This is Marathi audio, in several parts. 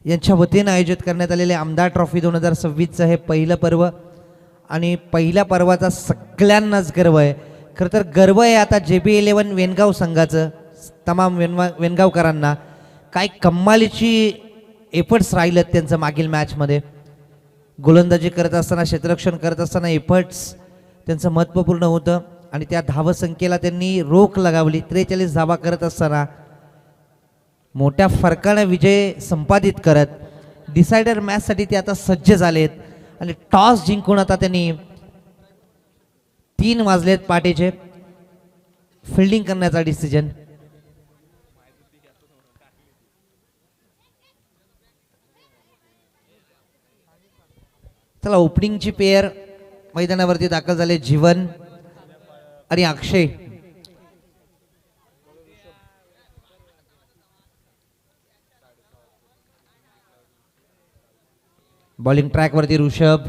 यांच्या वतीने आयोजित करण्यात आलेले आमदार ट्रॉफी 2026चं हे पहिलं पर्व आणि पहिल्या पर्वाचा सगळ्यांनाच गर्व आहे. खरं तर गर्व आहे आता JB11 वेनगाव संघाचं. तमाम वेनगावकरांना काय कमालीची एफर्ट्स राहिलेत त्यांचं मागील मॅचमध्ये. गोलंदाजी करत असताना क्षेत्ररक्षण करत असताना एफर्ट्स त्यांचं महत्त्वपूर्ण होतं आणि त्या धावसंख्येला त्यांनी रोख लगावली. 43 धावा करत असताना मोठ्या फरकाने विजय संपादित करत डिसायडर मॅचसाठी ते आता सज्ज झालेत आणि टॉस जिंकून आता त्यांनी 3 वाजलेत पाटेचे फिल्डिंग करण्याचा डिसिजन. चला ओपनिंगची पेअर मैदानावरती दाखल झाले. जीवन आणि अक्षय. बॉलिंग ट्रॅकवरती ऋषभ.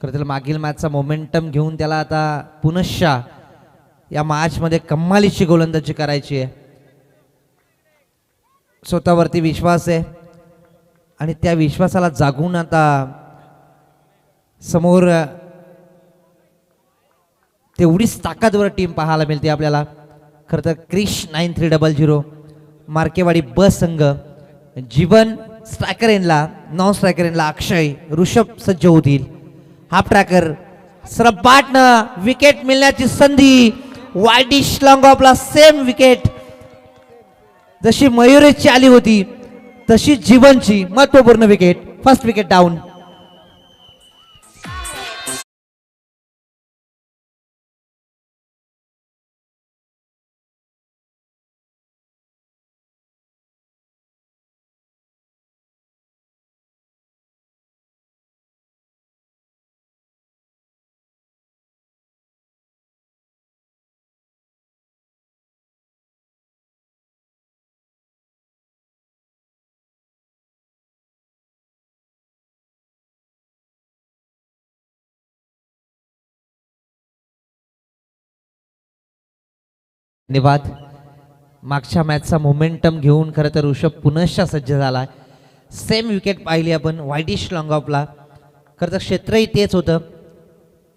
खरं तर मागील मॅचचा मोमेंटम घेऊन त्याला आता पुनश्चा या मॅचमध्ये कमालीची गोलंदाजी करायची आहे. स्वतःवरती विश्वास आहे आणि त्या विश्वासाला जागून आता समोर तेवढीच ताकदवर टीम पाहायला मिळते आपल्याला. खरं तर क्रिश 9300 मार्केवाडी ब संघ. जीवन स्ट्रायकर एनला, नॉन स्ट्रायकर एनला अक्षय, ऋषभ सज्ज होतील. हाफ ट्रॅकर सरपाटनं विकेट मिळण्याची संधी. वाईडिश लॉंग ऑफला सेम विकेट जशी मयुरेशची आली होती तशी जीवनची महत्वपूर्ण विकेट. First wicket down. धन्यवाद. मागच्या मॅचचा मोमेंटम घेऊन खरं तर ऋषभ पुनश्च सज्ज झाला. सेम विकेट पाहिली आपण वाईडिश लॉंग ऑफला. खरं तर क्षेत्रही तेच होतं,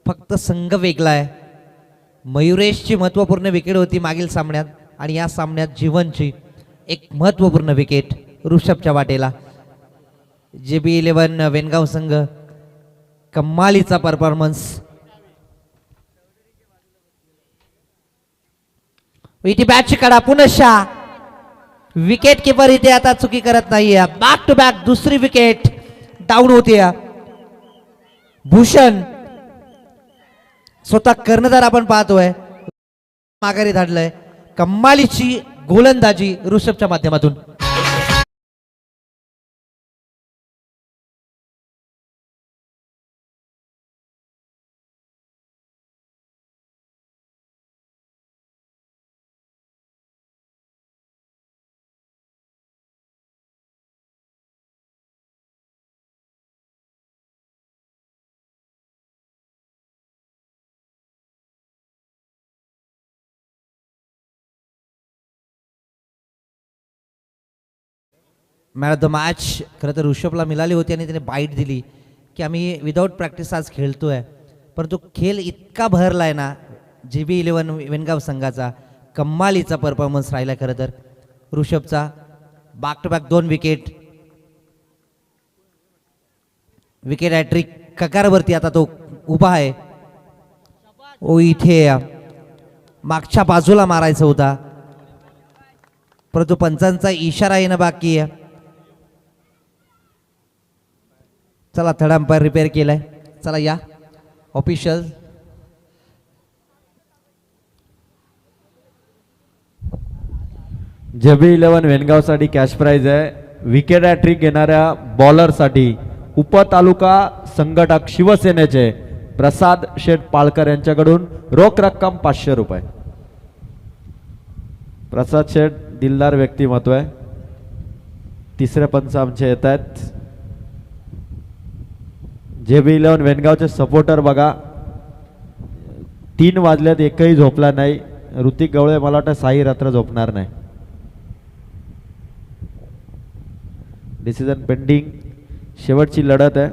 फक्त संघ वेगळा आहे. मयुरेशची महत्त्वपूर्ण विकेट होती मागील सामन्यात आणि या सामन्यात जीवनची एक महत्त्वपूर्ण विकेट ऋषभच्या वाटेला. JB11 वेनगाव संघ कमालीचा परफॉर्मन्स. इथे बॅटची कडा पुनश्चा. विकेट किपर इथे आता चुकी करत नाहीये. बॅक टू बॅक दुसरी विकेट डाऊन होते. भूषण स्वतः कर्णधार आपण पाहतोय माघारी धाडलंय. कमालीची गोलंदाजी ऋषभच्या माध्यमातून. मॅन ऑफ द मॅच खरं तर ऋषभला मिळाली होती आणि त्याने बाईट दिली की आम्ही विदाऊट प्रॅक्टिस आज खेळतोय. परंतु खेळ इतका भरलाय ना JB11 वेनगाव संघाचा. कमालीचा परफॉर्मन्स राहिला खरं तर ऋषभचा. Back to back 2 wicket. Wicket hat trick ककारवरती आता तो उभा आहे. ओ इथे मागच्या बाजूला मारायचा होता परंतु पंचांचा इशारा येणं बाकी आहे. चला थर्ड अंपायर रिपेअर केलाय. चला या ऑफिशियल. JB11 वेनगावसाठी कॅश प्राइज आहे. विकेट हॅट्रिक घेणाऱ्या बॉलरसाठी उपतालुका संघटक शिवसेनेचे प्रसाद शेठ पाळकर यांच्याकडून रोख रक्कम 500 रुपये. प्रसाद शेठ दिलदार व्यक्तिमत्व आहे. तिसरे पंच आमचे येत आहेत. JB11 वेनगावचे सपोर्टर बघा 3 वाजल्यात एकही झोपला नाही. ऋतिक गवळे मला वाटतं साई रात्र झोपणार नाही. Decision pending. शेवटची लढत आहे.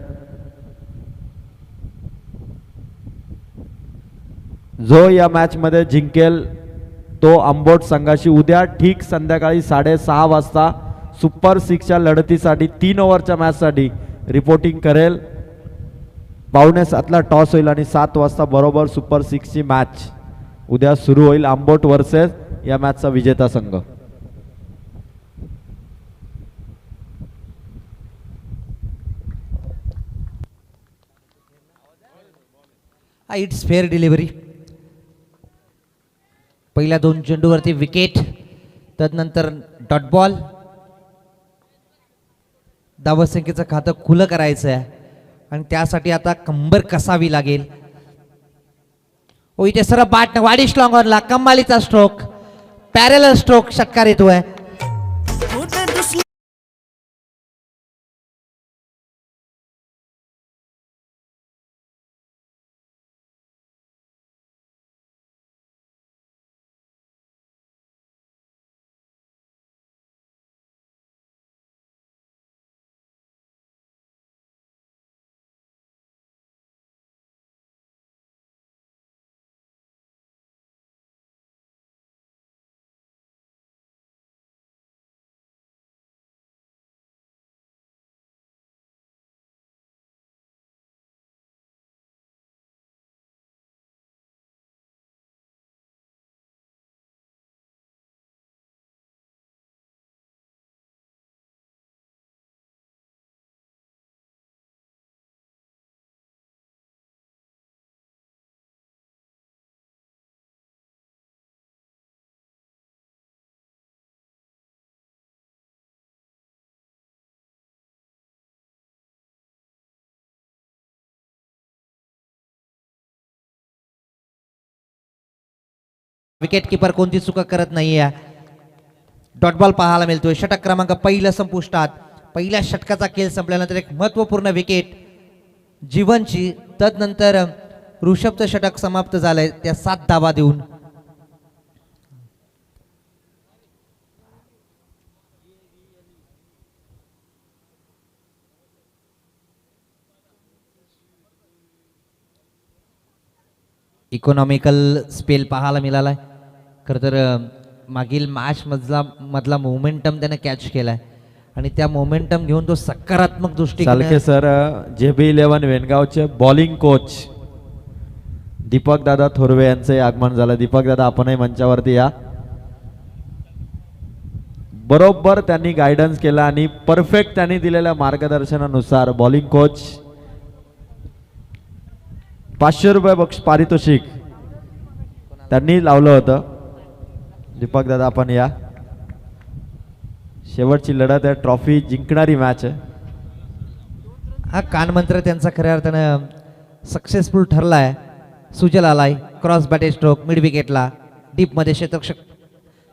जो या मॅच मध्ये जिंकेल तो आंबोट संघाशी उद्या ठीक संध्याकाळी 6:30 वाजता सुपर 6च्या लढतीसाठी 3 ओव्हरच्या मॅचसाठी रिपोर्टिंग करेल. 6:45ला टॉस होईल आणि 7 वाजता बरोबर सुपर 6ची मॅच उद्या सुरू होईल. आंबोट वर्सेस या मॅचचा विजेता संघ. It's fair delivery. पहिल्या 2 चेंडूवरती विकेट, तदनंतर डॉट बॉल. धावसंख्येचं खातं खुलं करायचं आहे आणि त्यासाठी आता कंबर कसावी लागेल. इथे सरळ बाट वाडिश लॉंग ऑनला कमालीचा स्ट्रोक, पॅरेलल स्ट्रोक षटकार येतोय. विकेट किपर कोणती चुका करत नाहीये. डॉट बॉल पाहायला मिळतोय. षटक क्रमांक पहिलं संपुष्टात. पहिल्या षटकाचा खेळ संपल्यानंतर एक महत्वपूर्ण विकेट जीवनची. तदनंतर ऋषभचं षटक समाप्त झालंय त्या 7 धावा देऊन. इकॉनॉमिकल स्पेल पाहायला मिळालाय. खरं तर मागील मॅच मधला मोमेंटम त्याने कॅच केलाय आणि त्या मोमेंटम घेऊन तो सकारात्मक दृष्टीने. चालके सर, JB11 वेनगावचे बॉलिंग कोच दीपक दादा थोरवे यांचे आगमन झालं. दीपक दादा आपणही मंचावरती या. बरोबर त्यांनी गायडन्स केला आणि परफेक्ट त्यांनी दिलेल्या मार्गदर्शनानुसार बॉलिंग कोच 500 रुपये बक्षीस पारितोषिक त्यांनी लावलं होतं. दीपक दादा आपण या. शेवटची लढत आहे, ट्रॉफी जिंकणारी मॅच आहे. हा कानमंत्र त्यांचा खऱ्या अर्थानं सक्सेसफुल ठरलाय. सुजल आलाय, क्रॉस बॅटे स्ट्रोक मिड विकेटला. डीपमध्ये क्षेत्ररक्षक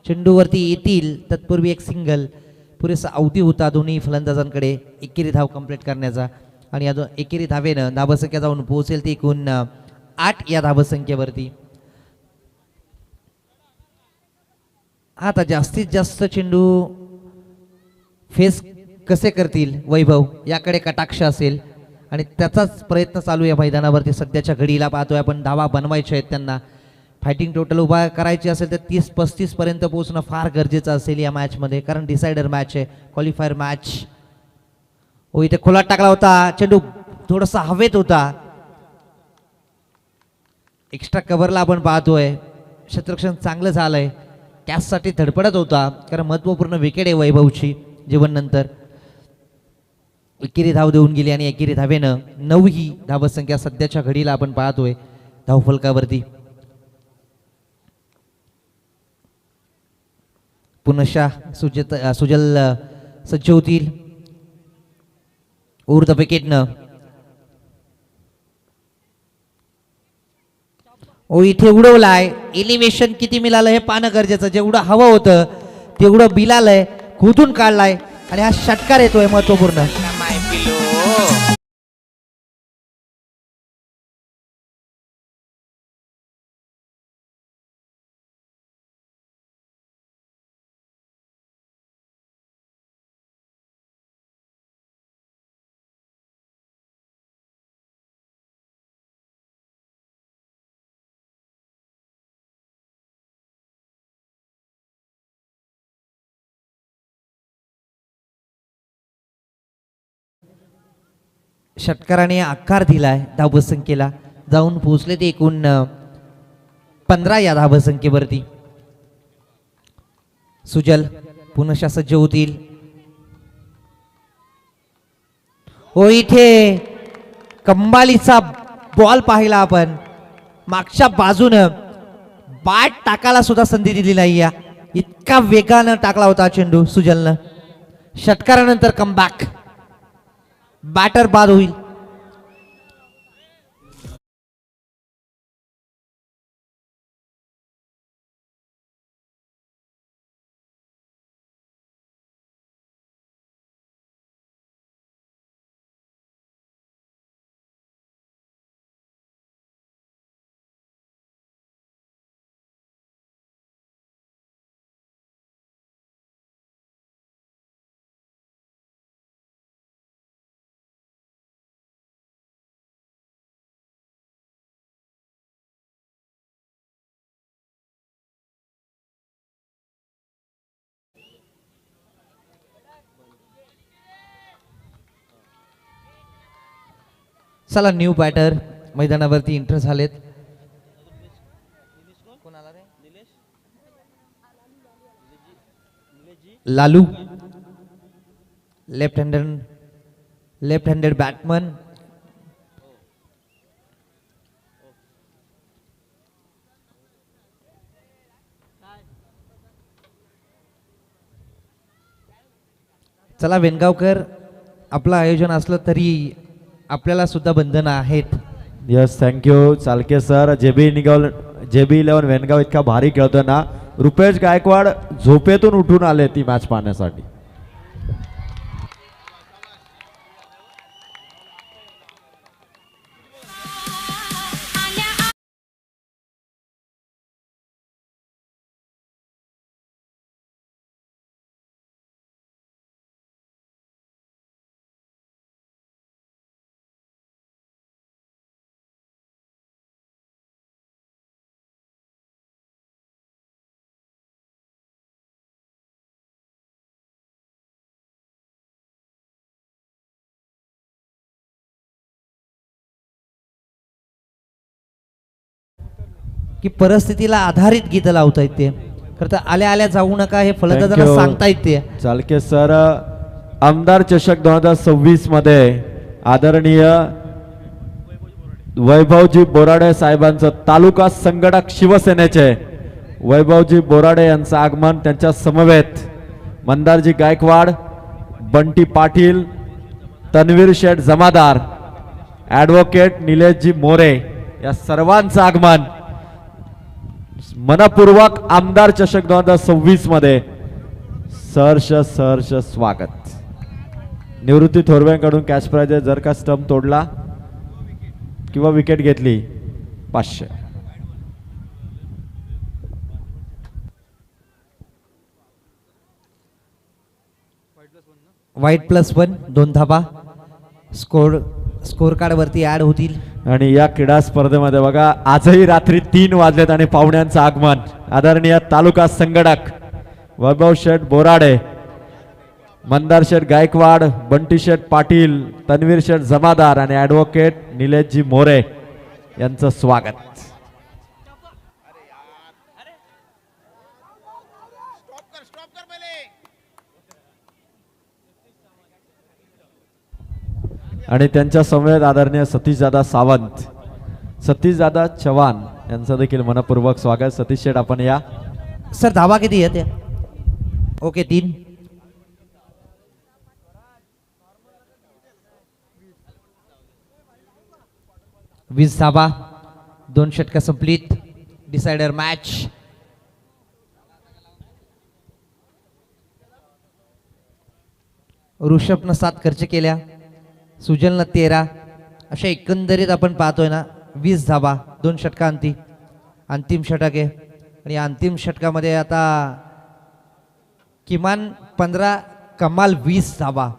चेंडूवरती येतील तत्पूर्वी एक सिंगल पुरेसा अवधी होता दोन्ही फलंदाजांकडे एकेरी धाव कंप्लीट करण्याचा. आणि या एकेरी धावेनं धावसंख्या जाऊन पोहोचेल ती एकूण 8 या धावसंख्येवरती. आता जास्तीत जास्त चेंडू फेस कसे करतील वैभव याकडे कटाक्ष असेल आणि त्याचाच प्रयत्न चालू आहे मैदानावरती सध्याच्या घडीला. पाहतोय आपण धावा बनवायच्या आहेत त्यांना. फायटिंग टोटल उभा करायची असेल तर 30-35 पर्यंत पोहोचणं फार गरजेचं असेल या मॅचमध्ये, कारण डिसायडर मॅच आहे, क्वालिफायर मॅच. इथे खोलात टाकला होता चेंडू, थोडासा हवेत होता. एक्स्ट्रा कव्हरला आपण पाहतोय क्षेत्ररक्षण चांगलं झालंय. कॅचसाठी धडपडत होता कारण महत्वपूर्ण विकेट आहे वैभवची जीवन नंतर. एकेरी धाव देऊन गेली आणि एकेरी धावेनं 9 ही धावसंख्या सध्याच्या घडीला आपण पाहतोय धावफलकावरती. पुनशा सुजल सज्ज होतील ऊर्ध विकेटनं. इथे उडवलाय. एलिव्हेशन किती मिळालं हे पाहणं गरजेचं. जेवढं हवं होतं तेवढं बिलालय, खोदून काढलाय आणि हा षटकार येतोय महत्वपूर्ण. षटकाराने आकार दिलाय धावसंख्येला, जाऊन पोहोचले ते एकूण 15 या धावसंख्येवरती. सुजल पुनः सज्ज होतील. हो, इथे कमालीचा बॉल पाहिला आपण. मागच्या बाजूनं बॅट टाकायला सुद्धा संधी दिली नाही. या इतका वेगानं टाकला होता चेंडू सुजलनं. षटकारानंतर कमबॅक, बॅटर बाद होईल. चला, न्यू बॅटर मैदानावरती एंटर झालेत. Lalu, left handed batsman. चला वेणगावकर, आपलं आयोजन असलं तरी आपल्याला सुद्धा बंधनं आहेत. Yes, thank you Chalke sir. JB11 Wengaon इतका भारी खेळतोय ना, रुपेश गायकवाड झोपेतून उठून आले ती मॅच पाहण्यासाठी. की परिस्थितीला आधारित गीतं लावता येते. खरं तर आल्या आल्या जाऊ नका हे फलंदाजांना Thank you. सांगता येते. चालके सर, आमदार चषक 2026 मध्ये आदरणीय वैभवजी बोराडे साहेबांचं तालुका संघटक शिवसेनेचे वैभवजी बोराडे यांचं आगमन. त्यांच्या समवेत मंदारजी गायकवाड, बंटी पाटील, तन्वीर शेठ जमादार, ॲडव्होकेट निलेशजी मोरे या सर्वांचं आगमन. मनपूर्वक आमदार चषक 2026 मध्ये सहर्ष स्वागत. निवृत्ती थोरवेंकडून कॅच प्राइज आहे. जर का स्टंप तोडला किंवा विकेट घेतली 500. वाईट +1, 2 धाबा स्कोर कार्ड वरती ऍड होतील. आणि या क्रीडा स्पर्धेमध्ये बघा, आजही रात्री 3 वाजलेत आणि पाहुण्यांचं आगमन. आदरणीय तालुका संघटक वैभव शेठ बोराडे, मंदार शेठ गायकवाड, बंटी शेठ पाटील, तन्वीर शेठ जमादार आणि ॲडव्होकेट निलेशजी मोरे यांचं स्वागत. आणि त्यांच्या समवेत आदरणीय सतीशदादा सावंत, सतीशदादा चव्हाण यांचं देखील मनपूर्वक स्वागत. सतीश शेठ, आपण या. सर धावा किती आहेत? ओके, 3. वीस धाबा, 2 षटका संपलीत. डिसायडर मॅच. ऋषभनं 7 खर्च केल्या, सुजलनं 13. अशा एकंदरीत आपण पाहतोय ना 20 धाबा, 2 षटका अंतिम षटक आहे. आणि अंतिम षटकामध्ये आता किमान 15, कमाल 20 धाबा.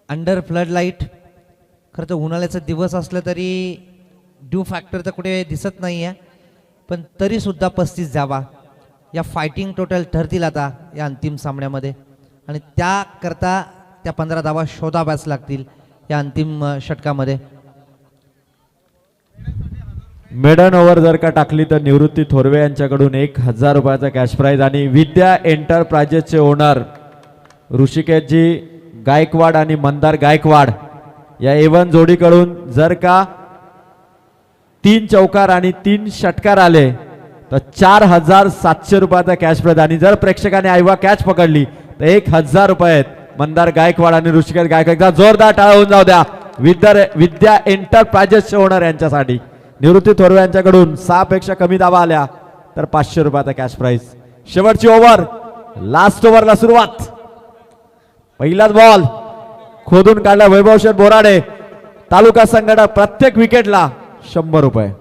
Under flood light. खरं तर उन्हाळ्याचा दिवस असलं तरी ड्यू फॅक्टर तर कुठे दिसत नाही आहे, पण तरीसुद्धा 35 धाबा या फायटिंग टोटल ठरतील आता या अंतिम सामन्यामध्ये. आणि त्याकरता त्या 15 धाबा शोधाव्याच लागतील. या अंतिम षटकामध्ये. मेडन ओव्हर जर का टाकली तर निवृत्ती थोरवे यांच्याकडून 1000 रुपयाचा कॅश प्राइज आणि विद्या एंटरप्राइजेसचे ओनर ऋषिकेशजी गायकवाड आणि मंदार गायकवाड या एवन जोडीकडून जर का 3 चौकार आणि 3 षटकार आले तर 4700 रुपयाचा कॅश प्राइज आणि जर प्रेक्षकाने आईवा कॅच पकडली तर 1000 रुपये आहेत. मंदार गायकवाड आणि ऋषिकेश गायकवाड जोरदार टाळ्या होऊन जाऊ द्या विद्या एंटरप्राइजेसचे ओनर यांच्यासाठी. निवृत्ती थोरवे यांच्याकडून 6 पेक्षा कमी धावा आल्या तर 500 रुपयाचा कॅश प्राइज. शेवटची ओव्हर, लास्ट ओव्हरला सुरुवात. पहिलाच बॉल खोदून काढला वैभव शेठ बोराडे. तालुका संघटक प्रत्येक विकेटला 100 रुपये.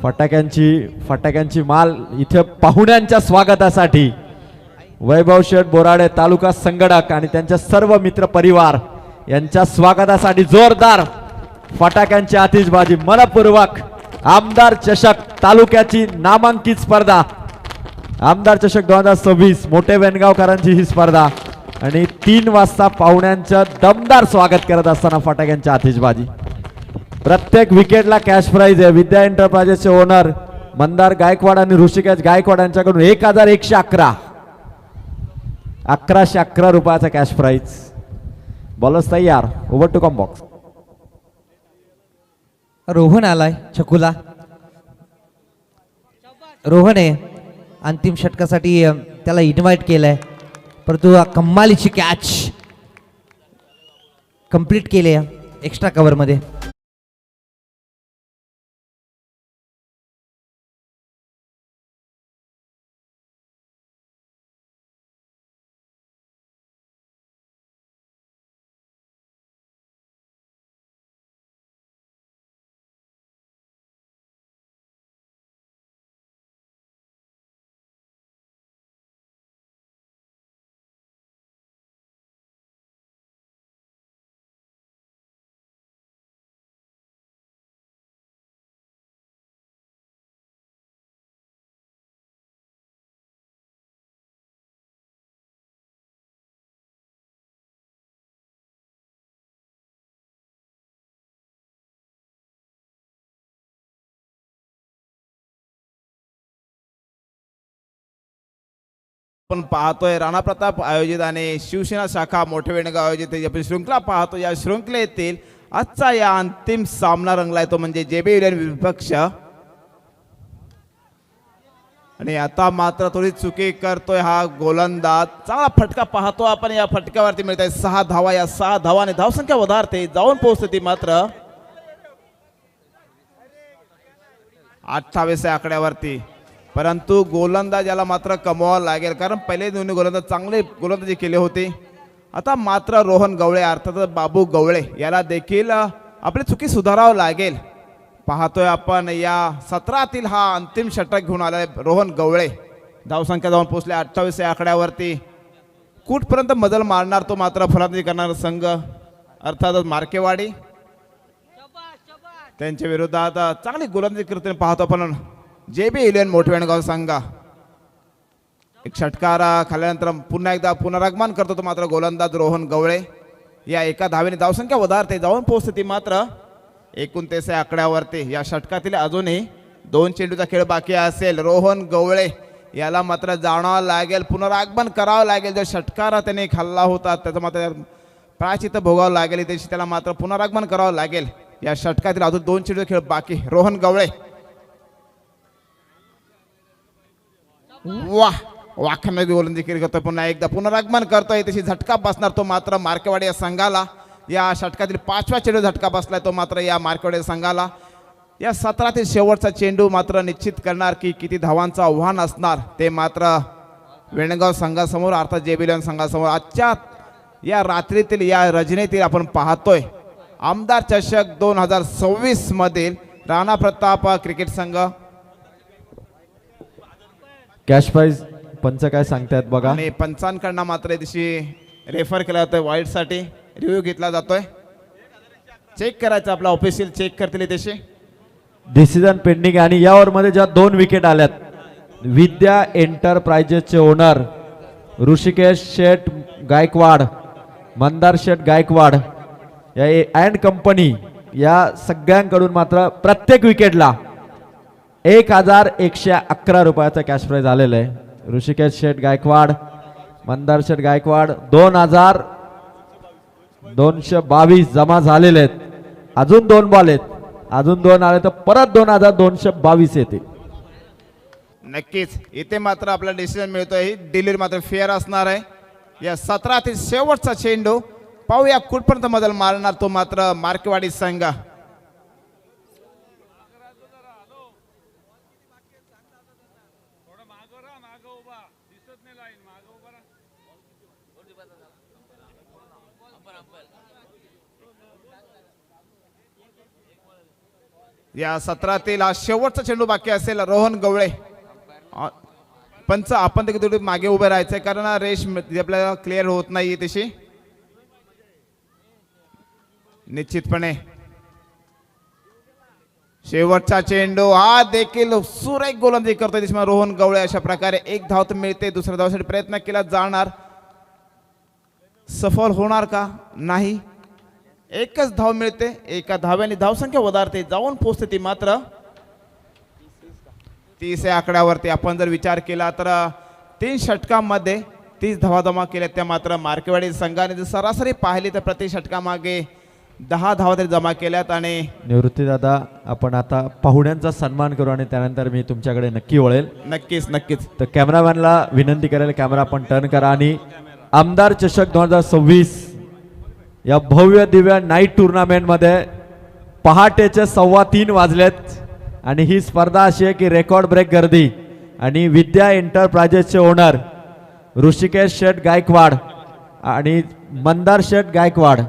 फटाक्यांची माल इथे पाहुण्यांच्या स्वागतासाठी वैभव शेठ बोराडे तालुका संघटक आणि त्यांच्या सर्व मित्र परिवार यांच्या स्वागतासाठी जोरदार फटाक्यांची आतिषबाजी. मनपूर्वक आमदार चषक तालुक्याची नामांकित स्पर्धा, आमदार चषक 2026 मोठे वेणगावकरांची ही स्पर्धा आणि 3 वाजता पाहुण्यांचं दमदार स्वागत करत असताना फटाक्यांची आतिषबाजी. प्रत्येक विकेटला कॅश प्राइज आहे. विद्या एंटरप्राइजेसचे ओनर मंदार गायकवाड आणि ऋषिकेश गायकवाड यांच्याकडून 1111 1111 रुपयाचा कॅश प्राइज. बॉलर्स तयार. Over to comm box. Rohan आलाय छकुला. रोहन आहे अंतिम षटकासाठी त्याला इन्व्हाइट केलंय परंतु कमालीची कॅच कंप्लीट केली एक्स्ट्रा कव्हर मध्ये. आपण पाहतोय राणा प्रताप आयोजित आणि शिवसेना शाखा मोठे वेणगाव आयोजित आपण श्रृंखला पाहतो. या श्रृंखलेतील आजचा या अंतिम सामना रंगलाय तो म्हणजे जेबी इलेव्हन विपक्ष. आणि आता मात्र थोडी चुकी करतोय हा गोलंदाज. चांगला फटका पाहतो आपण. या फटक्यावरती मिळत आहे 6 धावा. या 6 धावाने धावसंख्या वधारते जाऊन पोहोचते ती मात्र 28 आकड्यावरती. परंतु गोलंदाज याला मात्र कमवावा लागेल कारण पहिले दोन्ही गोलंदाज चांगले गोलंदाजी केले होते. आता मात्र रोहन गवळे अर्थात बाबू गवळे याला देखील आपली चुकी सुधारावं लागेल. पाहतोय आपण या सत्रातील हा अंतिम षटक घेऊन आलाय रोहन गवळे. धावसंख्या जाऊन पोहोचले 28 या आकड्यावरती. कुठपर्यंत मजल मारणार तो मात्र फलंदाजी करणारा संघ अर्थातच मार्केवाडी. त्यांच्या विरोधात चांगली गोलंदाजी करताना पाहतो आपण जेबी इलेव्हन मोठवेणगाव संघ. एक षटकार खाल्ल्यानंतर पुन्हा एकदा पुनरागमन करतो तो मात्र गोलंदाज रोहन गवळे. या एका धावेने धावसंख्या वधारते जाऊन पोहोचते ती मात्र 29 या आकड्यावरती. या षटकातील अजूनही 2 चेंडूचा खेळ बाकी असेल. रोहन गवळे याला मात्र जाणावं लागेल, पुनरागमन करावं लागेल. जो षटकार त्याने खाल्ला होता त्याचं मात्र प्रायश्चित्त भोगावं लागेल. त्याची त्याला मात्र पुनरागमन करावं लागेल. या षटकातील अजून 2 चेंडूचा खेळ बाकी. रोहन गवळे वाह वाखामध्ये गोलंदाजी करतोय. पुन्हा एकदा पुनरागमन करतोय. तशी झटका बसणार तो मात्र मार्केवाडी या संघाला. या षटकातील 5व्या चेंडू झटका बसलाय तो मात्र या मार्केवाडी संघाला. या सत्रातील शेवटचा चेंडू मात्र निश्चित करणार की किती धावांचं आव्हान असणार ते मात्र वेणगाव संघासमोर अर्थात जेबी इलेव्हन संघासमोर. आजच्या या रात्रीतील या रजनीतील आपण पाहतोय आमदार चषक 2026 मधील राणा प्रताप क्रिकेट संघ. कॅश प्राइज पंच काय सांगतायत बघा. आणि पंचांकडनं मात्र दिवशी रेफर केला जातोय वाईट साठी. रिव्ह्यू घेतला जातोय. चेक करायचं आपला ऑफिशियल चेक करतील तसे डिसिजन पेंडिंग. आणि या ओव्हरमध्ये ज्या 2 विकेट आल्यात विद्या एंटरप्राइजेसचे ओनर ऋषिकेश शेठ गायकवाड, मंदार शेठ गायकवाड या अँड कंपनी या सगळ्यांकडून मात्र प्रत्येक विकेटला 1111 रुपयाचा कॅश प्राइज आलेलं आहे. ऋषिकेश शेठ गायकवाड, मंदार शेठ गायकवाड 2222 जमा झालेले आहेत. अजून 2 बॉल आहेत, अजून 2 आले तर परत 2222 येतील. नक्कीच इथे मात्र आपला डिसिजन मिळतोय. ही डिलिव्हरी मात्र फेअर असणार आहे. या 17 ते शेवटचा चेंडू पाहूया कुठपर्यंत मदल मारणार तो मात्र मार्केवाडी संघ. या 17 हा शेवटचा चेंडू बाकी असेल. रोहन गवळे पंच आपण थोडी मागे उभे राहायचंय कारण रेश आपल्याला क्लिअर होत नाहीये तशी. निश्चितपणे शेवटचा चेंडू हा देखील सुरेख गोलंदाजी करतोय दिसणार रोहन गवळे. अशा प्रकारे 1 धाव तर मिळते. दुसऱ्या धावासाठी प्रयत्न केला जाणार, सफल होणार का नाही. एकच धाव मिळते. एका धाव्याने धावसंख्या वधारते, जाऊन पोहोचते ती मात्र 30 या आकड्यावरती. आपण जर विचार केला तर 3 षटकांमध्ये 30 धावा जमा केल्या त्या मात्र मार्केवाडी संघाने जर सरासरी पाहिली तर प्रति षटकामागे 10 धावा तरी जमा केल्यात. आणि निवृत्ती दादा, आपण आता पाहुण्यांचा सन्मान करू आणि त्यानंतर मी तुमच्याकडे नक्की वळेल. नक्कीच नक्कीच. तर कॅमेरामॅनला विनंती करेल, कॅमेरा आपण टर्न करा आणि आमदार चषक 2026 या भव्य दिव्य नाईट टुर्नामेंटमध्ये पहाटेचे 3:15 वाजलेत आणि ही स्पर्धा अशी आहे की रेकॉर्ड ब्रेक गर्दी. आणि विद्या एंटरप्राइजेसचे ओनर ऋषिकेश शेठ गायकवाड आणि मंदार शेठ गायकवाड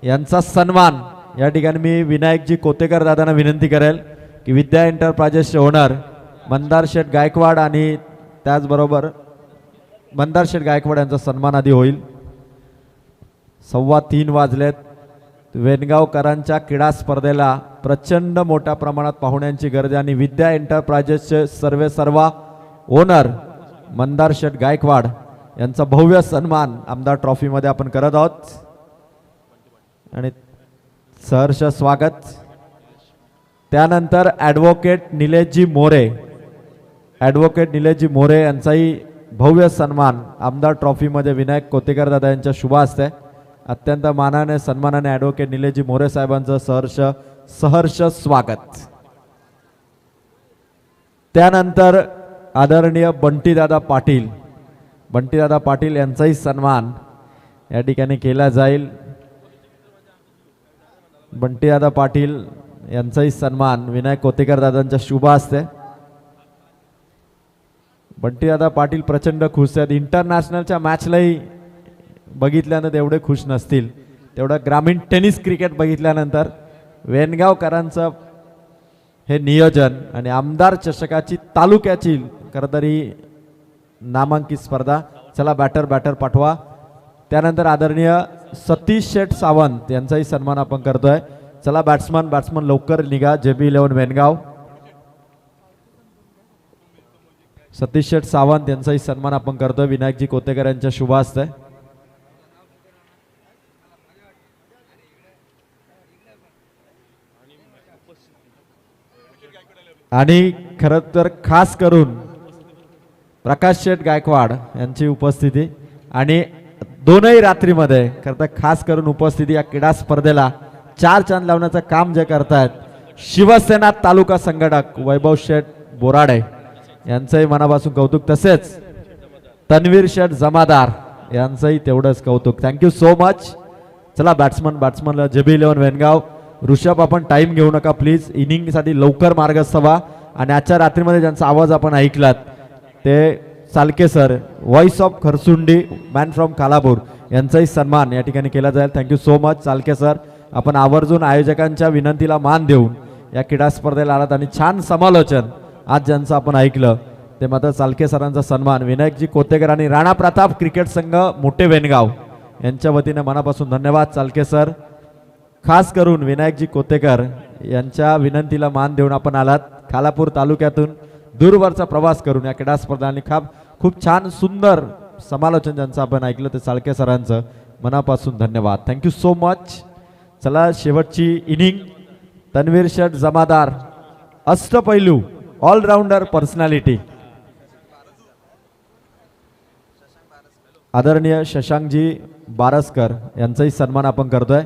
यांचा सन्मान या ठिकाणी मी विनायकजी कोतेकर दादांना विनंती करेल की विद्या एंटरप्राइजेसचे ओनर मंदार शेठ गायकवाड आणि त्याचबरोबर मंदार शेठ गायकवाड यांचा सन्मान आधी होईल. 3:15 वाजलेत. वेनगावकरांच्या क्रीडा स्पर्धेला प्रचंड मोठ्या प्रमाणात पाहुण्यांची गर्दी आणि विद्या एंटरप्राइजेसचे सर्वेसर्वा ओनर मंदार शेठ गायकवाड यांचा भव्य सन्मान आमदार ट्रॉफीमध्ये आपण करत आहोत. आणि सहर्ष स्वागत. त्यानंतर ॲडव्होकेट निलेशजी मोरे यांचाही भव्य सन्मान आमदार ट्रॉफीमध्ये विनायक कोतेकर दादा यांच्या शुभ हस्ते अत्यंत मानाने सन्मानाने ॲडव्होकेट निलेशजी मोरे साहेबांचं सहर्ष स्वागत. त्यानंतर आदरणीय बंटीदादा पाटील यांचाही सन्मान या ठिकाणी केला जाईल. बंटीदादा पाटील यांचाही सन्मान विनायक कोतेकर दादांच्या शुभ हस्ते. बंटीदादा पाटील प्रचंड खुश आहेत. इंटरनॅशनलच्या मॅचलाही बघितल्यानंतर एवढे खुश नसतील तेवढं ग्रामीण टेनिस क्रिकेट बघितल्यानंतर वेनगावकरांचं हे नियोजन आणि आमदार चषकाची तालुक्याची खरं तरी नामांकित स्पर्धा. चला बॅटर पाठवा. त्यानंतर आदरणीय सतीश शेठ सावंत यांचाही सन्मान आपण करतोय. चला बॅट्समन लवकर निघा. JB11 वेनगाव. सतीश शेठ सावंत यांचाही सन्मान आपण करतोय विनायकजी कोतेकर यांच्या शुभ हस्ते. आणि खरं तर खास करून प्रकाश शेठ गायकवाड यांची उपस्थिती आणि दोनही रात्रीमध्ये खरं तर खास करून उपस्थिती या क्रीडा स्पर्धेला 4 चांद लावण्याचं काम जे करतायत शिवसेना तालुका संघटक वैभव शेठ बोराडे यांचंही मनापासून कौतुक. तसेच तन्वीर शेठ जमादार यांचंही तेवढंच कौतुक. Thank you you much. चला बॅट्समनला JB11 वेनगाव. ऋषभ आपण टाइम घेऊ नका प्लीज. इनिंगसाठी लवकर मार्गस्थ व्हा. आणि आजच्या रात्रीमध्ये ज्यांचा आवाज आपण ऐकलात ते सालके sir, voice of Kharsundi, man from Kalapur यांचाही सन्मान या ठिकाणी केला जाईल. थँक्यू सो मच सालके सर. आपण आवर्जून आयोजकांच्या विनंतीला मान देऊन या क्रीडा स्पर्धेला आलात आणि छान समालोचन आज ज्यांचं आपण ऐकलं ते मात्र सालके सरांचा सन्मान. विनायकजी कोतेकर आणि राणा प्रताप क्रिकेट संघ मोठे वेनगाव यांच्या वतीने मनापासून धन्यवाद सालके सर. खास करून विनायकजी कोतेकर यांच्या विनंतीला मान देऊन आपण आलात. खालापूर तालुक्यातून दूरवरचा प्रवास करून या क्रीडा स्पर्धा आणि खूप छान सुंदर समालोचन ज्यांचं आपण ऐकलं ते साळके सरांचं मनापासून धन्यवाद. Thank you you much. चला शेवटची इनिंग. तन्वीर शेठ जमादार अष्टपैलू ऑलराऊंडर पर्सनॅलिटी आदरणीय शशांकजी बारसकर यांचाही सन्मान आपण करतोय.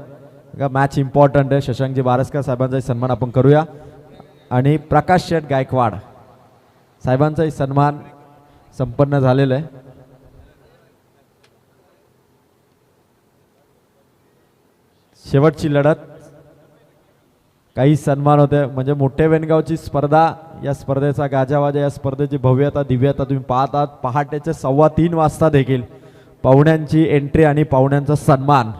मॅच इम्पॉर्टंट आहे. शशांकजी बारसकर साहेबांचाही सन्मान आपण करूया. आणि प्रकाश शेठ गायकवाड साहेबांचाही सन्मान संपन्न झालेला आहे. शेवटची लढत. काही सन्मान होते म्हणजे मोठे वेणगावची स्पर्धा. या स्पर्धेचा गाजावाजा, या स्पर्धेची भव्यता दिव्यता तुम्ही पाहतात. पहाटेचे 3:15 वाजता देखील पाहुण्यांची एंट्री आणि पाहुण्यांचा सन्मान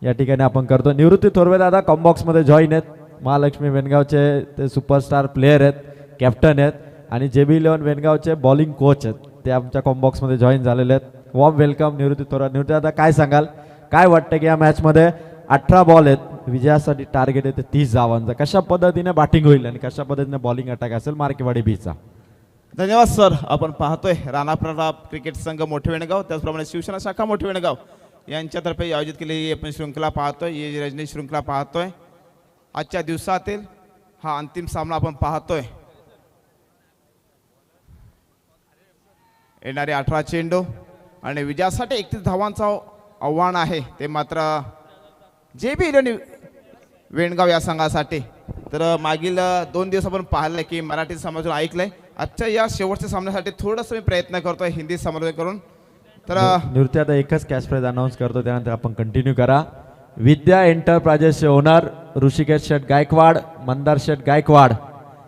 या ठिकाणी आपण करतो. निवृत्ती थोरवे दादा कॉम्बॉक्समध्ये जॉईन आहेत. महालक्ष्मी वेणगावचे ते सुपरस्टार प्लेयर आहेत, कॅप्टन आहेत आणि JB11 वेणगावचे बॉलिंग कोच आहेत. ते आमच्या कॉम्बॉक्समध्ये जॉईन झालेले आहेत. वॉर्म वेलकम निवृत्ती थोरवे. निवृत्ती दादा काय सांगाल, काय वाटतं की या मॅचमध्ये 18 बॉल आहेत, विजयासाठी टार्गेट आहे ते 30 धावांचं. कशा पद्धतीने बॅटिंग होईल आणि कशा पद्धतीने बॉलिंग अटॅक असेल मार्केवाडी बीचा? धन्यवाद सर. आपण पाहतोय राणा प्रताप क्रिकेट संघ मोठे वेणगाव, त्याचप्रमाणे शिवसेना शाखा मोठे वेणगाव यांच्यातर्फे आयोजित केलेली आपण श्रृंखला पाहतोय. ही रजनी श्रृंखला पाहतोय. आजच्या दिवसातील हा अंतिम सामना आपण पाहतोय. येणारे 18 चेंडू आणि विजयासाठी 31 धावांचं आव्हान आहे. ते मात्र JB11 वेणगाव या संघासाठी. तर मागील 2 दिवस आपण पाहिलं की मराठी समालोचन ऐकलंय. आजच्या या शेवटच्या सामन्यासाठी थोडंसं मी प्रयत्न करतोय हिंदी समालोचन करून. तर निवृत्ती आता एकच कॅश प्राइज अनाऊन्स करतो, त्यानंतर आपण कंटिन्यू करा. विद्या एंटरप्राइजेसचे ओनर ऋषिकेश शेठ गायकवाड, मंदार शेठ गायकवाड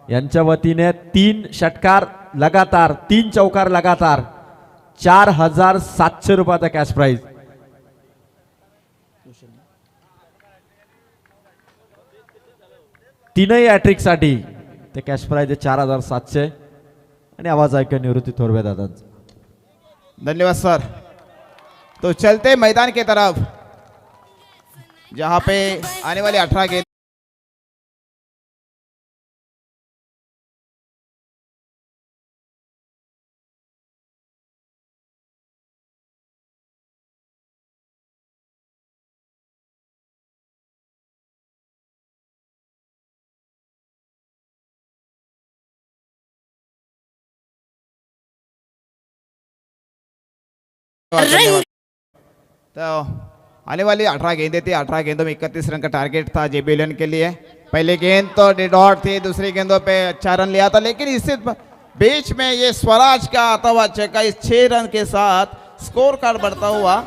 यांच्या वतीने 3 षटकार लगातार, 3 चौकार लगातार 4700 रुपयाचा कॅश प्राइज. तीनही हॅट्रिक साठी ते कॅश प्राइज आहे 4700. आणि आवाज ऐकूया निवृत्ती थोरवे दादांचा. धन्यवाद सर. तो चलते मैदान के तरफ जहां पे आने वाले 18 गेंद तो आने वाली 18 गेंदें थी. 18 गेंदों में 31 रन का टारगेट था JB11 के लिए. पहले गेंद तो डॉट थी, दूसरी गेंदों पे अच्छा रन लिया था, लेकिन इससे बीच में ये स्वराज का आता हुआ चौका इस 6 रन के साथ स्कोर कार्ड बढ़ता हुआ.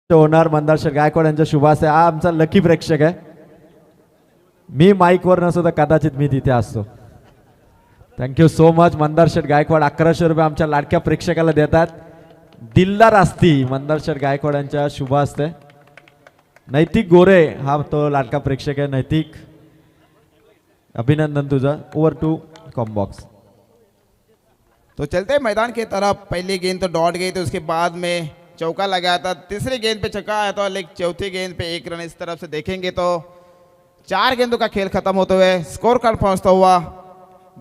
ओनर मंदार शेठ गायकवाड यांच्या शुभाशय. हा आमचा लकी प्रेक्षक आहे. मी माईकवर नसतो तर कदाचित मी तिथे असतो. Thank you so. Mandar Sheth Gaikwad 1100 रुपये आमच्या लाडक्या प्रेक्षकाला देतात. दिलदार असती मंदार शेठ गायकवाड यांच्या शुभ हस्ते. नैतिक गोरे हा तो लाडका प्रेक्षक आहे. नैतिक अभिनंदन तुझं. Over to comm box. तो चलते मैदान की तरफ पहली गेंद तो डॉट गई थी, उसके बाद में चौका लगाया था. तीसरी गेंद पे छक्का आया था, लेकिन चौथी गेंद पे 1 रन. इस तरफ से देखेंगे तो 4 गेंदों का खेल खत्म होते हुए स्कोर कार्ड पहुंचता हुआ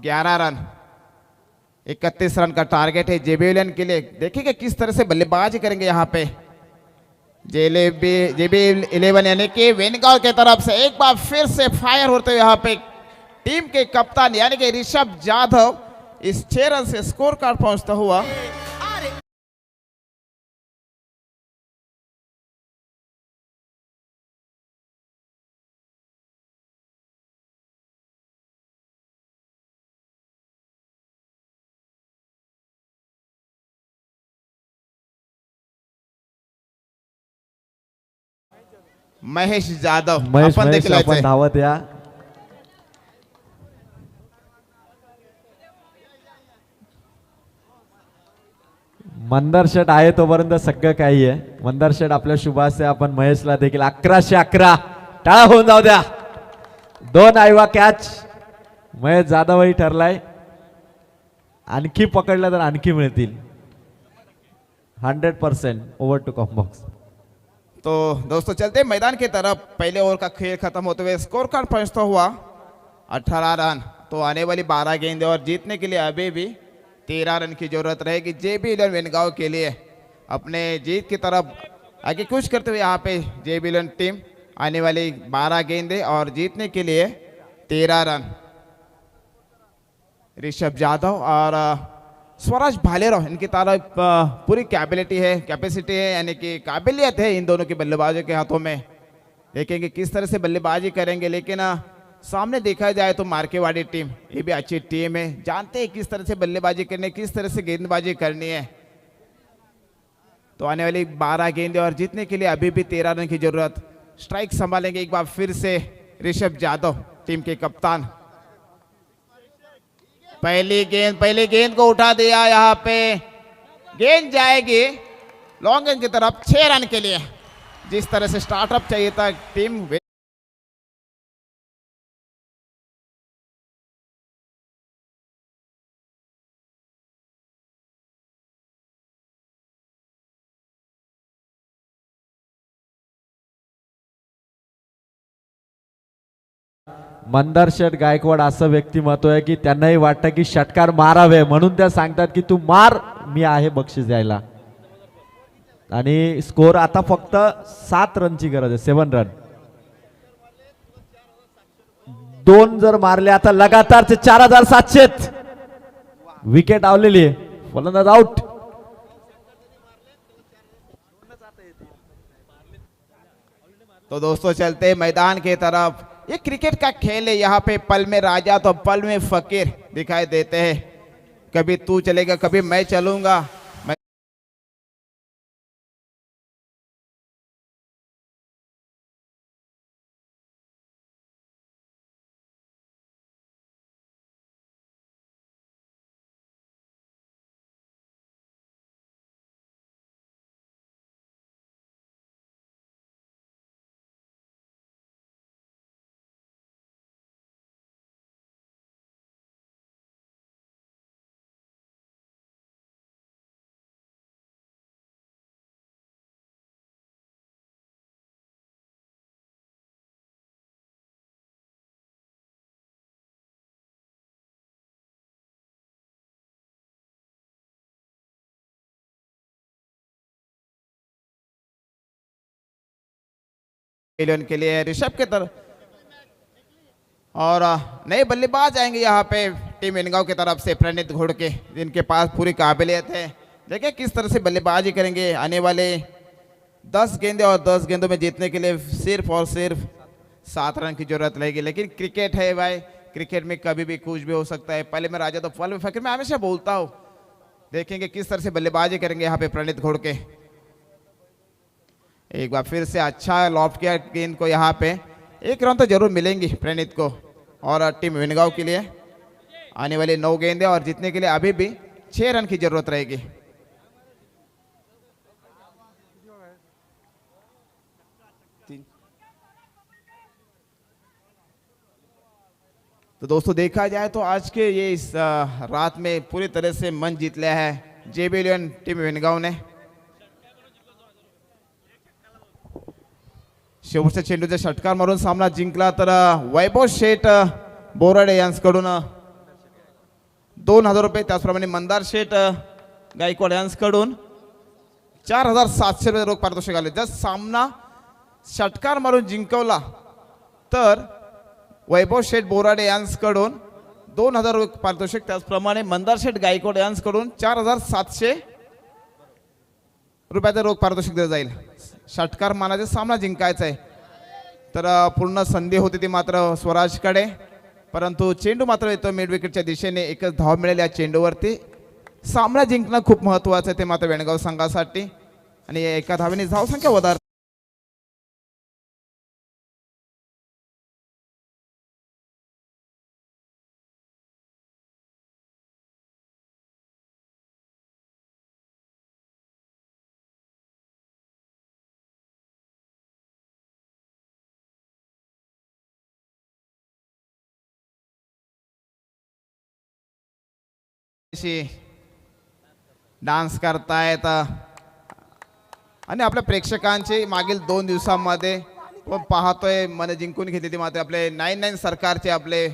11 रन. 31 रन का टारगेट है JB11 के लिए. देखेंगे किस तरह से बल्लेबाजी करेंगे यहाँ पे JB11 यानी कि वेणगांव के तरफ से. एक बार फिर से फायर होते हुए यहाँ पे टीम के कप्तान यानी कि ऋषभ जाधव इस 6 रन से स्कोर कार्ड पहुंचता हुआ. महेश जाधव महेश आपण महेश देखील आपण यायचंय. धावत या. मंदार शेट आहे तोपर्यंत सगळं काही आहे. मंदार शेट आपल्या शुभाशय आपण महेशला देखील 1111 टाळा होऊन जाऊ द्या. 2 आयवा कॅच महेश जाधवही ठरलाय. आणखी पकडलं तर आणखी मिळतील. 100% ओव्हर टू कॉम्बॉक्स. तो दोस्तों चलते मैदान की तरफ पहले ओवर का खेल खत्म होते हुए स्कोर कार्ड पहुंचता हुआ 18 रन. तो आने वाली 12 गेंदें और जीतने के लिए अभी भी 13 रन की जरूरत रहेगी JB इलेवन वेनगांव के लिए अपने जीत की तरफ आगे कुछ करते हुए यहाँ पे JB इलेवन टीम आने वाली 12 गेंदें और जीतने के लिए 13 रन. ऋषभ यादव और स्वराज भालेराव इनकी तरफ पूरी कैपेसिटी है यानी कि काबिलियत है इन दोनों की बल्लेबाजों के हाथों में. देखेंगे किस तरह से बल्लेबाजी करेंगे लेकिन सामने देखा जाए तो मार्केवाड़ी टीम ये भी अच्छी टीम है. जानते हैं किस तरह से बल्लेबाजी करनी है किस तरह से गेंदबाजी करनी है. तो आने वाली 12 गेंदें और जीतने के लिए अभी भी 13 रन की जरूरत. स्ट्राइक संभालेंगे एक बार फिर से ऋषभ यादव टीम के कप्तान. पहली गेंद को उठा दिया. यहाँ पे गेंद जाएगी लॉन्ग गेंद की तरफ 6 रन के लिए. जिस तरह से स्टार्टअप चाहिए था टीम मंदार शेठ गायकवाड असं व्यक्तिमत्व आहे की त्यांनाही वाटतं की षटकार मारावे म्हणून त्या सांगतात की तू मार मी आहे बक्षीस द्यायला. आणि स्कोर आता फक्त 7 रनची गरज आहे. 7 रन. 2 जर मारले आता लगातारचे 4700. विकेट आवलेली आहे. फलंदाज आउट. तो दोस्तों चलते मैदान की तरफ. ये क्रिकेट का खेल है यहाँ पे पल में राजा तो पल में फकीर दिखाई देते हैं. कभी तू चलेगा कभी मैं चलूंगा. के लिए ऋषभ के तरफ और नए बल्लेबाज आएंगे यहाँ पे टीम वेनगांव की तरफ से प्रणीत घोड़के जिनके पास पूरी काबिलियत है. देखिए किस तरह से बल्लेबाजी करेंगे. आने वाले 10 गेंदे और 10 गेंदों में जीतने के लिए सिर्फ और सिर्फ 7 रन की जरूरत रहेगी. लेकिन क्रिकेट है भाई. क्रिकेट में कभी भी कुछ भी हो सकता है. पहले में राजा तो पल में फकीर. मैं हमेशा बोलता हूँ. देखेंगे किस तरह से बल्लेबाजी करेंगे यहाँ पे प्रणीत घोड़के. एक बार फिर से अच्छा लॉफ्ट किया गेंद को. यहाँ पे 1 रन तो जरूर मिलेंगी प्रणीत को और टीम वेनगांव के लिए. आने वाली 9 गेंदें और जीतने के लिए अभी भी 6 रन की जरूरत रहेगी. तो दोस्तों देखा जाए तो आज के ये इस रात में पूरी तरह से मन जीत लिया है JB इलेवन टीम वेनगांव ने. शेवटच्या चेंडूचा षटकार मारून सामना जिंकला तर वैभव शेठ बोराडे यांच्याकडून 2000 रुपये. त्याचप्रमाणे मंदार शेठ गायकवाड यांच्याकडून 4700 रुपये रोख पारितोषिक आले. जर सामना षटकार मारून जिंकवला तर वैभव शेठ बोराडे यांच्याकडून 2000 रुपये पारितोषिक. त्याचप्रमाणे मंदार शेठ गायकवाड यांच्याकडून 4700 रुपयाचं रोख पारितोषिक दिलं जाईल. षटकार मानाचा सामना जिंकायचा आहे. तर पूर्ण संधी होती ती मात्र स्वराजकडे. परंतु चेंडू मात्र येतो मिड विकेटच्या दिशेने. एकच धाव मिळेल या चेंडूवरती. सामना जिंकणं खूप महत्त्वाचं आहे ते मात्र वेणगाव संघासाठी. आणि एका धावेने धावसंख्या वधार डान्स करतायत आणि आपल्या प्रेक्षकांचे मागील 2 दिवसांमध्ये पण पाहतोय मन जिंकून घेतली ती मात्र आपले 99 सरकारचे आपले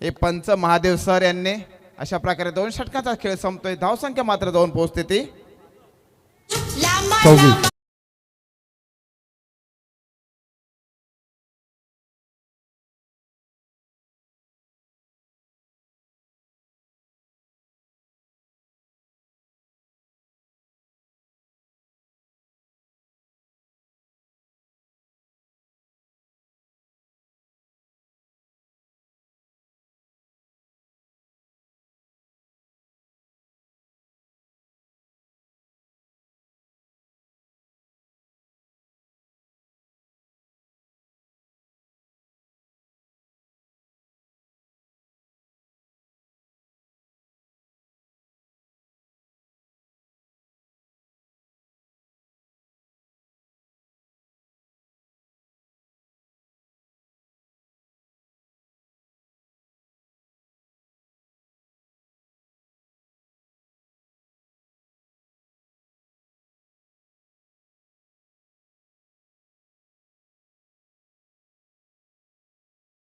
हे पंच महादेव सर यांनी अशा प्रकारे 2 षटकाचा खेळ संपतोय. धावसंख्या मात्र 2 पोहोचते ती 26.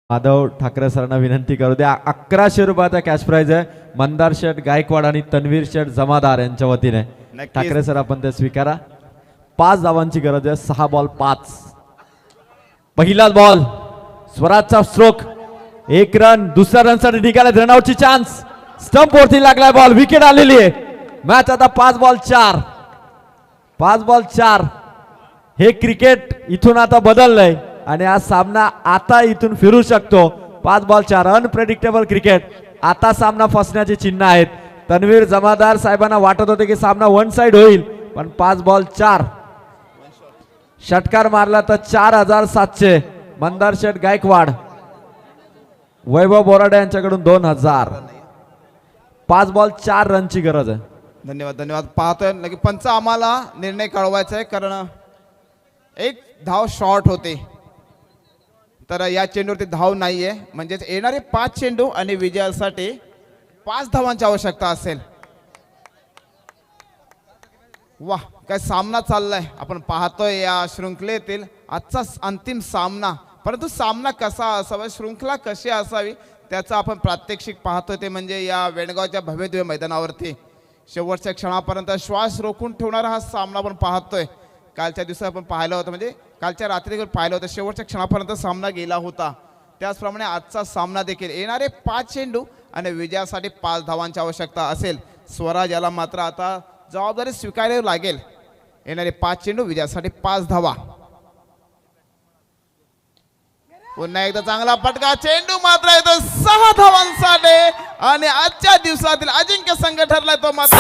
माधव ठाकरे सरांना विनंती करू द्या. 1100 रुपयाचा कॅश प्राइज आहे. मंदार शेठ गायकवाड आणि तन्वीर शेठ जमादार यांच्या वतीने. नक्कीच. ठाकरे सर आपण ते स्वीकारा. 5 धावांची गरज आहे. 6 बॉल 5. पहिला बॉल स्वराजचा स्ट्रोक 1 रन. दुसऱ्या रनसाठी निघाला. रनआउटची चान्स. स्टंप वरती लागलाय बॉल. विकेट आलेली आहे. मॅच आता 5 बॉल 4. 5 बॉल 4. हे क्रिकेट इथून आता बदललंय आणि हा सामना आता इथून फिरू शकतो. 5 बॉल 4 अनप्रेडिक्टेबल क्रिकेट. आता सामना फसण्याचे चिन्ह आहेत. तन्वीर जमादार साहेबांना वाटत होते की सामना वन साइड होईल पण 5 बॉल 4. षटकार मारला तर 4700. मंदार शेठ गायकवाड वैभव बोराडे यांच्याकडून 2000. 5 बॉल 4 रनची गरज आहे. धन्यवाद. पाहतोय नक्की पंच आम्हाला निर्णय कळवायचा आहे कारण 1 धाव शॉर्ट होते तर या चेंडूवरती धाव नाहीये म्हणजेच येणारे 5 चेंडू आणि विजयासाठी 5 धावांची आवश्यकता असेल. वाह काय सामना चाललाय. आपण पाहतोय या शृंखलेतील आजचा अंतिम सामना. परंतु सामना कसा असावा शृंखला कशी असावी त्याचं आपण प्रात्यक्षिक पाहतोय ते म्हणजे या वेणगावच्या भव्यदिव्य मैदानावरती शेवटच्या क्षणापर्यंत श्वास रोखून ठेवणारा हा सामना आपण पाहतोय. कालच्या दिवसात आपण पाहिलं होतं म्हणजे कालच्या रात्री पाहिलं होतं शेवटच्या क्षणापर्यंत सामना गेला होता. त्याचप्रमाणे आजचा सामना देखील येणारे 5 चेंडू आणि विजयासाठी 5 धावांची आवश्यकता असेल. स्वराज याला मात्र आता जबाबदारी स्वीकारावी लागेल. येणारे 5 चेंडू विजयासाठी 5 धावा. पुन्हा एकदा चांगला पटका. चेंडू मात्र येतो 6 धावांसाठी आणि आजच्या दिवसातील अजिंक्य संघ ठरलाय तो मात्र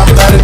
आमदार